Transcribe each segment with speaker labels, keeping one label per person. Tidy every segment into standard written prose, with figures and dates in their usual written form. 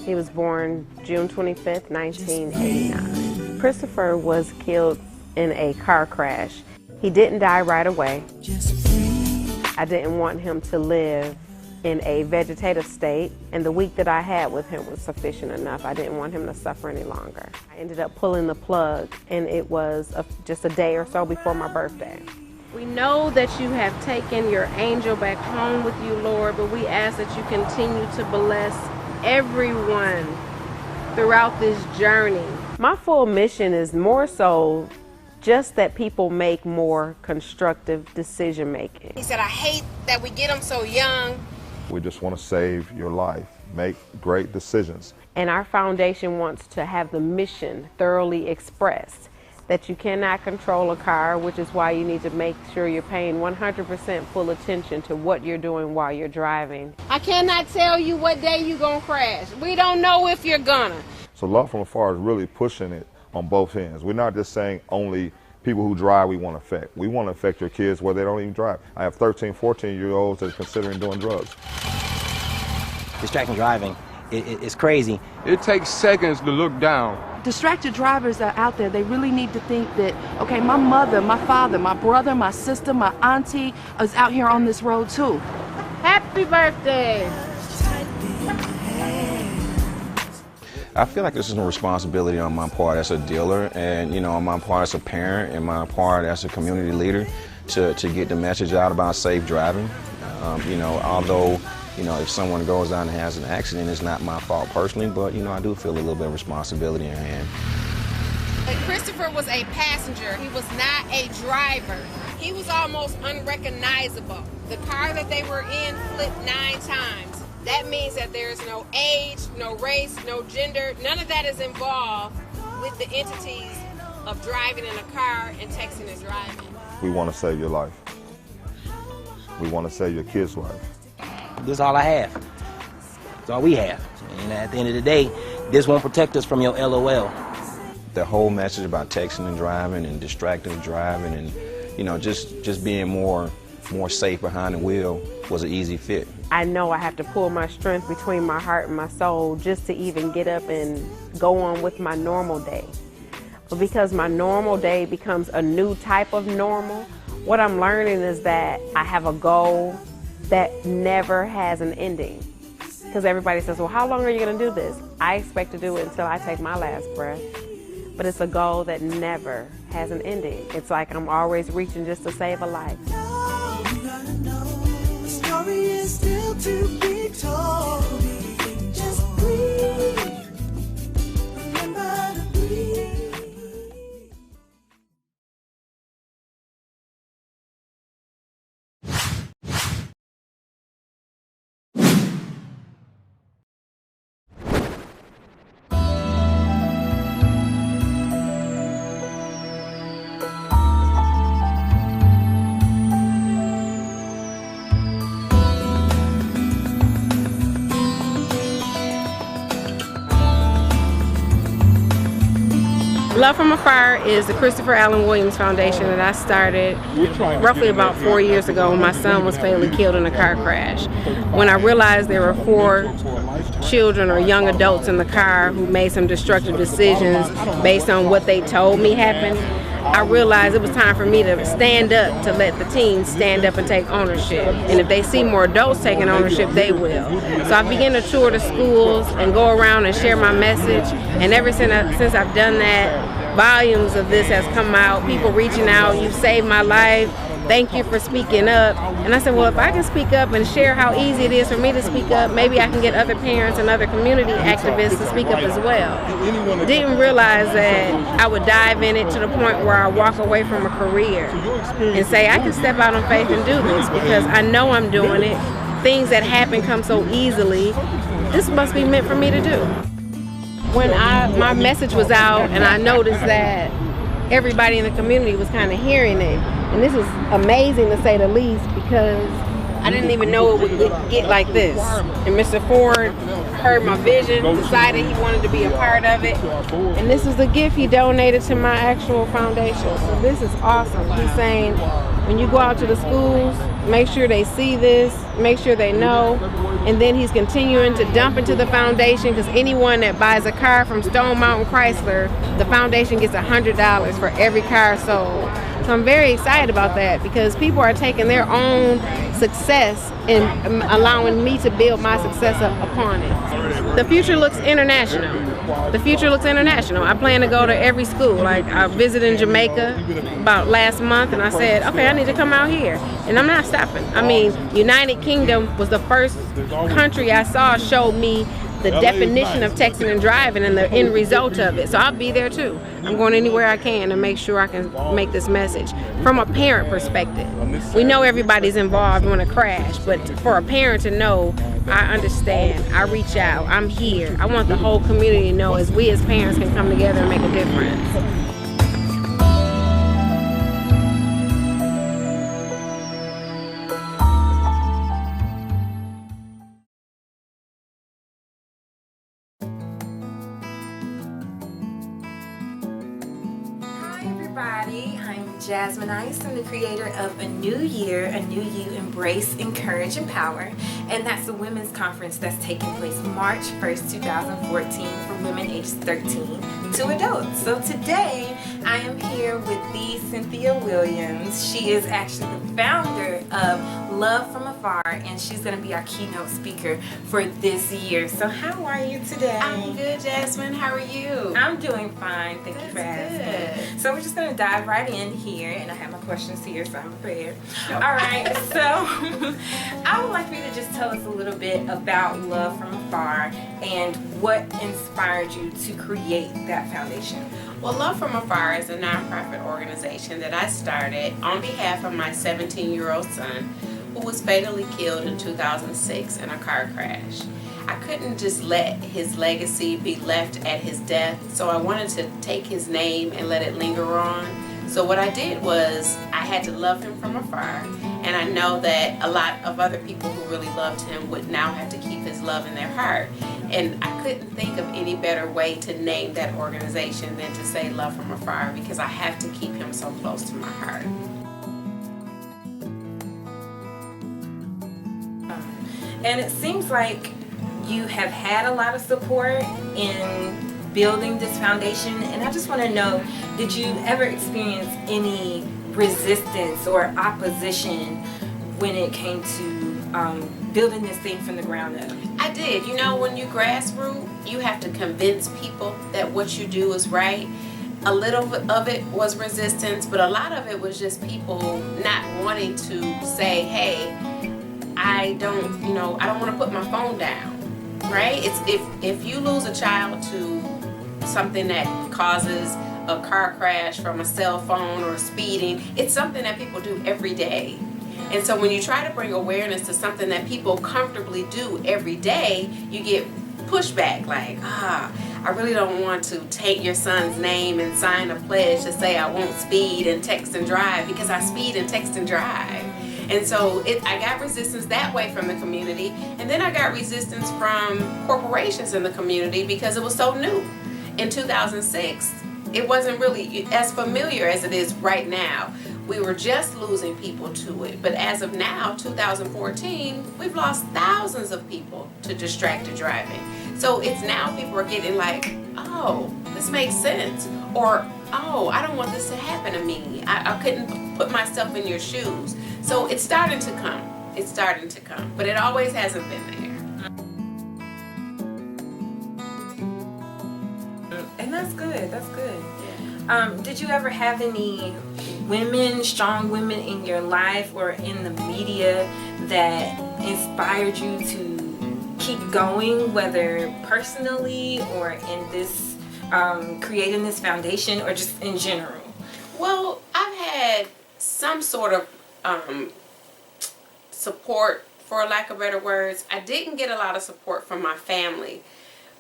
Speaker 1: He was born June 25th, 1989. Christopher was killed in a car crash. He didn't die right away. I didn't want him to live in a vegetative state, and the week that I had with him was sufficient enough. I didn't want him to suffer any longer. I ended up pulling the plug, and it was just a day or so before my birthday. We know that you have taken your angel back home with you, Lord, but we ask that you continue to bless everyone throughout this journey. My full mission is more so just that people make more constructive decision making. He said, I hate that we get them so young.
Speaker 2: We just want to save your life, make great decisions.
Speaker 1: And our foundation wants to have the mission thoroughly expressed, that you cannot control a car, which is why you need to make sure you're paying 100% full attention to what you're doing while you're driving. I cannot tell you what day you're gonna crash. We don't know if you're gonna.
Speaker 2: So Love from Afar is really pushing it on both ends. We're not just saying only people who drive we want to affect. We want to affect your kids where they don't even drive. I have 13, 14-year-olds that are considering doing drugs.
Speaker 3: Distracted driving, it's crazy.
Speaker 4: It takes seconds to look down.
Speaker 5: Distracted drivers are out there. They really need to think that, okay, my mother, my father, my brother, my sister, my auntie is out here on this road too.
Speaker 1: Happy birthday!
Speaker 6: I feel like this is a responsibility on my part as a dealer, and on my part as a parent, and my part as a community leader to get the message out about safe driving. Although if someone goes down and has an accident, it's not my fault personally, but I do feel a little bit of responsibility in hand.
Speaker 1: Christopher was a passenger. He was not a driver. He was almost unrecognizable. The car that they were in flipped 9 times. That means that there's no age, no race, no gender. None of that is involved with the entities of driving in a car and texting and driving.
Speaker 2: We want to save your life. We want to save your kid's life.
Speaker 3: This is all I have. It's all we have. And at the end of the day, this won't protect us from your LOL.
Speaker 6: The whole message about texting and driving and distracted driving and just being more safe behind the wheel was an easy fit.
Speaker 1: I know I have to pull my strength between my heart and my soul just to even get up and go on with my normal day. But because my normal day becomes a new type of normal, what I'm learning is that I have a goal that never has an ending. Because everybody says, well, how long are you going to do this? I expect to do it until I take my last breath. But it's a goal that never has an ending. It's like I'm always reaching just to save a life.
Speaker 7: The story is still to be told. Just breathe. Remember to breathe.
Speaker 1: Love from Afar is the Christopher Allen Williams Foundation that I started roughly about 4 years ago when my son was fatally killed in a car crash. When I realized there were 4 children or young adults in the car who made some destructive decisions based on what they told me happened, I realized it was time for me to stand up to let the teens stand up and take ownership. And if they see more adults taking ownership, they will. So I began to tour the schools and go around and share my message. And ever since I've done that, volumes of this has come out, people reaching out, you've saved my life, thank you for speaking up. And I said, well, if I can speak up and share how easy it is for me to speak up, maybe I can get other parents and other community activists to speak up as well. Didn't realize that I would dive in it to the point where I walk away from a career and say, I can step out on faith and do this because I know I'm doing it. Things that happen come so easily. This must be meant for me to do. When my message was out and I noticed that everybody in the community was kind of hearing it, and this is amazing to say the least because I didn't even know it would get like this. And Mr. Ford heard my vision, decided he wanted to be a part of it, and this is the gift he donated to my actual foundation. So this is awesome. He's saying when you go out to the schools, make sure they see this, make sure they know. And then he's continuing to dump into the foundation, because anyone that buys a car from Stone Mountain Chrysler, the foundation gets $100 for every car sold. So I'm very excited about that, because people are taking their own success and allowing me to build my success upon it. The future looks international. The future looks international. I plan to go to every school. Like, I visited in Jamaica about last month, and I said, okay, I need to come out here. And I'm not stopping. I mean, United Kingdom was the first country I saw showed me the definition of texting and driving and the end result of it. So I'll be there too. I'm going anywhere I can to make sure I can make this message. From a parent perspective, we know everybody's involved in a crash, but for a parent to know, I understand, I reach out, I'm here. I want the whole community to know as we as parents can come together and make a difference.
Speaker 8: I'm Jasmine Ice. I'm the creator of A New Year, A New You, Embrace, Encourage, Empower, and that's a women's conference that's taking place March 1st, 2014 for women aged 13 to adults. So today I am here with the Cynthia Williams. She is actually the founder of Love from Afar, and she's going to be our keynote speaker for this year. So how are you today?
Speaker 1: I'm good, Jasmine. How are you?
Speaker 8: I'm doing fine. Thank you for asking.
Speaker 1: Good.
Speaker 8: So we're just going to dive right in here, and I have my questions here, so I'm prepared. All right, so I would like for you to just tell us a little bit about Love from Afar and what inspired you to create that foundation.
Speaker 1: Well, Love from Afar is a nonprofit organization that I started on behalf of my 17-year-old son, who was fatally killed in 2006 in a car crash. I couldn't just let his legacy be left at his death, so I wanted to take his name and let it linger on. So what I did was I had to love him from afar, and I know that a lot of other people who really loved him would now have to keep his love in their heart. And I couldn't think of any better way to name that organization than to say Love from Afar, because I have to keep him so close to my heart.
Speaker 8: And it seems like you have had a lot of support in building this foundation, and I just want to know, did you ever experience any resistance or opposition when it came to building this thing from the ground up?
Speaker 1: I did. You know, when you grassroots, you have to convince people that what you do is right. A little of it was resistance, but a lot of it was just people not wanting to say, hey, I don't want to put my phone down, right? It's if you lose a child to something that causes a car crash from a cell phone or speeding, it's something that people do every day. And so when you try to bring awareness to something that people comfortably do every day, you get pushback like, I really don't want to take your son's name and sign a pledge to say I won't speed and text and drive, because I speed and text and drive. And so I got resistance that way from the community, and then I got resistance from corporations in the community because it was so new. In 2006, it wasn't really as familiar as it is right now. We were just losing people to it, but as of now, 2014, we've lost thousands of people to distracted driving. So it's now people are getting like, oh, this makes sense, or oh, I don't want this to happen to me. I couldn't put myself in your shoes. So it's starting to come. It's starting to come, but it always hasn't been there.
Speaker 8: And that's good. That's good. Did you ever have any women, strong women in your life or in the media that inspired you to keep going, whether personally or in this creating this foundation, or just in general?
Speaker 1: Well, I've had some sort of support, for lack of better words. I didn't get a lot of support from my family,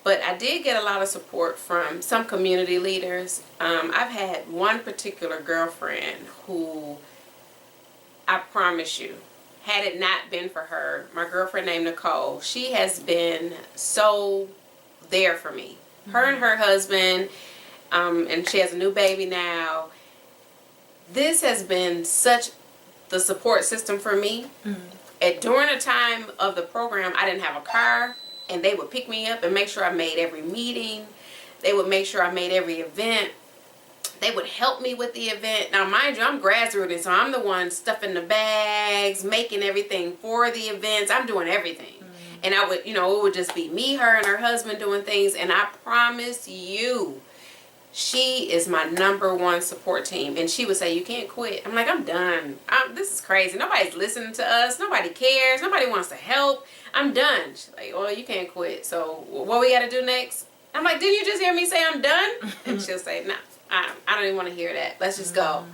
Speaker 1: but I did get a lot of support from some community leaders. I've had one particular girlfriend who, I promise you, had it not been for her, my girlfriend named Nicole, she has been so there for me. Her and her husband, and she has a new baby now. This has been such the support system for me. And during the time of the program, I didn't have a car, and they would pick me up and make sure I made every meeting. They would make sure I made every event. They would help me with the event. Now, mind you, I'm graduating, so I'm the one stuffing the bags, making everything for the events. I'm doing everything. And I would, it would just be me, her, and her husband doing things. And I promise you, she is my #1 support team. And she would say, you can't quit. I'm like, I'm done. This is crazy. Nobody's listening to us. Nobody cares. Nobody wants to help. I'm done. She's like, well, you can't quit. So what we got to do next? I'm like, didn't you just hear me say I'm done? And she'll say, no, I don't even want to hear that. Let's just go.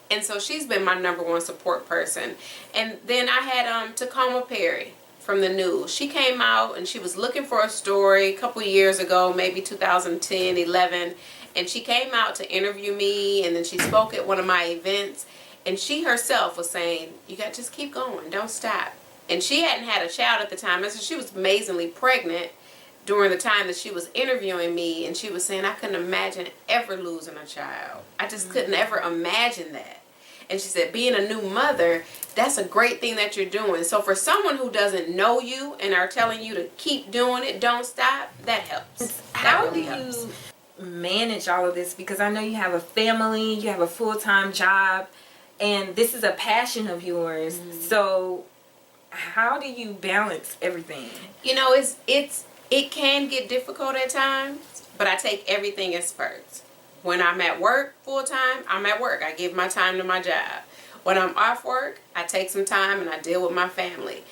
Speaker 1: And so she's been my #1 support person. And then I had Tacoma Perry from the news. She came out and she was looking for a story a couple years ago, maybe 2010, 11. And she came out to interview me, and then she spoke at one of my events. And she herself was saying, you got to just keep going. Don't stop. And she hadn't had a child at the time. And so she was amazingly pregnant during the time that she was interviewing me. And she was saying, I couldn't imagine ever losing a child. I just couldn't ever imagine that. And she said, being a new mother, that's a great thing that you're doing. So for someone who doesn't know you and are telling you to keep doing it, don't stop, that helps.
Speaker 8: How do you manage all of this? Because I know you have a family, you have a full-time job, and this is a passion of yours. So how do you balance everything?
Speaker 1: It can get difficult at times, but I take everything as spurts. When I'm at work full-time, I'm at work. I give my time to my job. When I'm off work, I take some time and I deal with my family.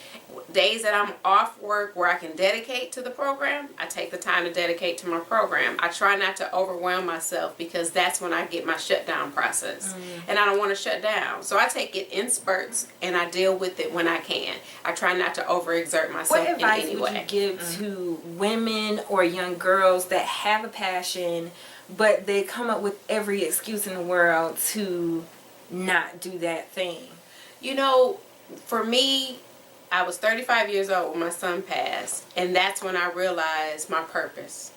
Speaker 1: Days that I'm off work where I can dedicate to the program, I take the time to dedicate to my program. I try not to overwhelm myself, because that's when I get my shutdown process. And I don't want to shut down. So I take it in spurts and I deal with it when I can. I try not to overexert myself in any way.
Speaker 8: What advice would you give to women or young girls that have a passion, but they come up with every excuse in the world to not do that thing?
Speaker 1: For me, I was 35 years old when my son passed, and that's when I realized my purpose.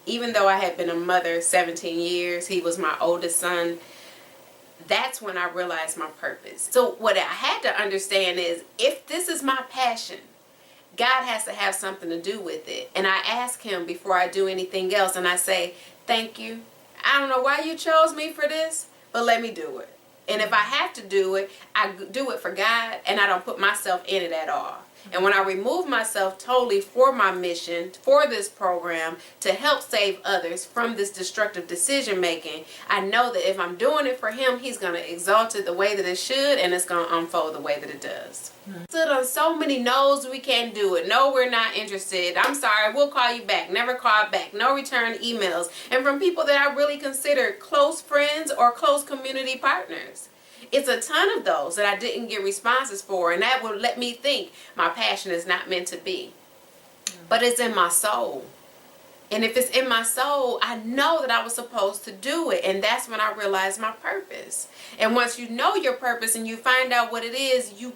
Speaker 1: Even though I had been a mother 17 years, he was my oldest son, that's when I realized my purpose. So what I had to understand is, if this is my passion, God has to have something to do with it. And I ask him before I do anything else, and I say, thank you. I don't know why you chose me for this, but let me do it. And if I have to do it, I do it for God, and I don't put myself in it at all. And when I remove myself totally for my mission, for this program, to help save others from this destructive decision making, I know that if I'm doing it for him, he's going to exalt it the way that it should, and it's going to unfold the way that it does. Stood on so many no's, we can't do it. No, we're not interested. I'm sorry, we'll call you back. Never call back. No return emails. And from people that I really consider close friends or close community partners. It's a ton of those that I didn't get responses for, and that would let me think my passion is not meant to be. But it's in my soul. And if it's in my soul, I know that I was supposed to do it. And that's when I realized my purpose. And once you know your purpose and you find out what it is, you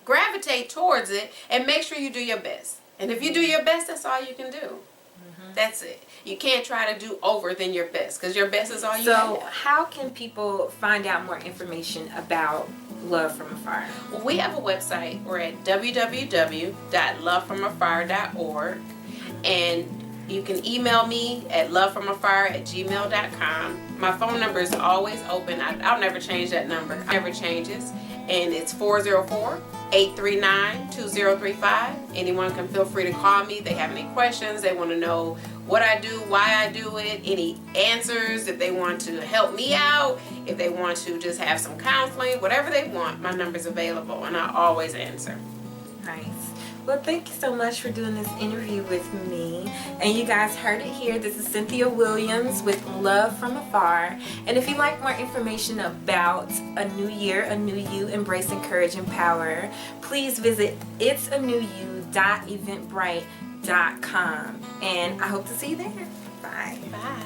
Speaker 1: gravitate towards it and make sure you do your best. And if you do your best, that's all you can do. That's it. You can't try to do over than your best, because your best is all you can do.
Speaker 8: So how can people find out more information about Love From Afar?
Speaker 1: Well, we have a website. We're at www.lovefromafar.org. And you can email me at lovefromafar@gmail.com. My phone number is always open. I'll never change that number. It never changes. And it's 404-839-2035. Anyone can feel free to call me. They have any questions. They want to know what I do, why I do it, any answers, if they want to help me out, if they want to just have some counseling, whatever they want, my number's available, and I always answer.
Speaker 8: Nice. Well, thank you so much for doing this interview with me. And you guys heard it here. This is Cynthia Williams with Love From Afar. And if you'd like more information about A New Year, A New You, Embrace, Encourage, Empower, please visit itsanewyou.eventbrite.com. And I hope to see you there. Bye.
Speaker 1: Bye.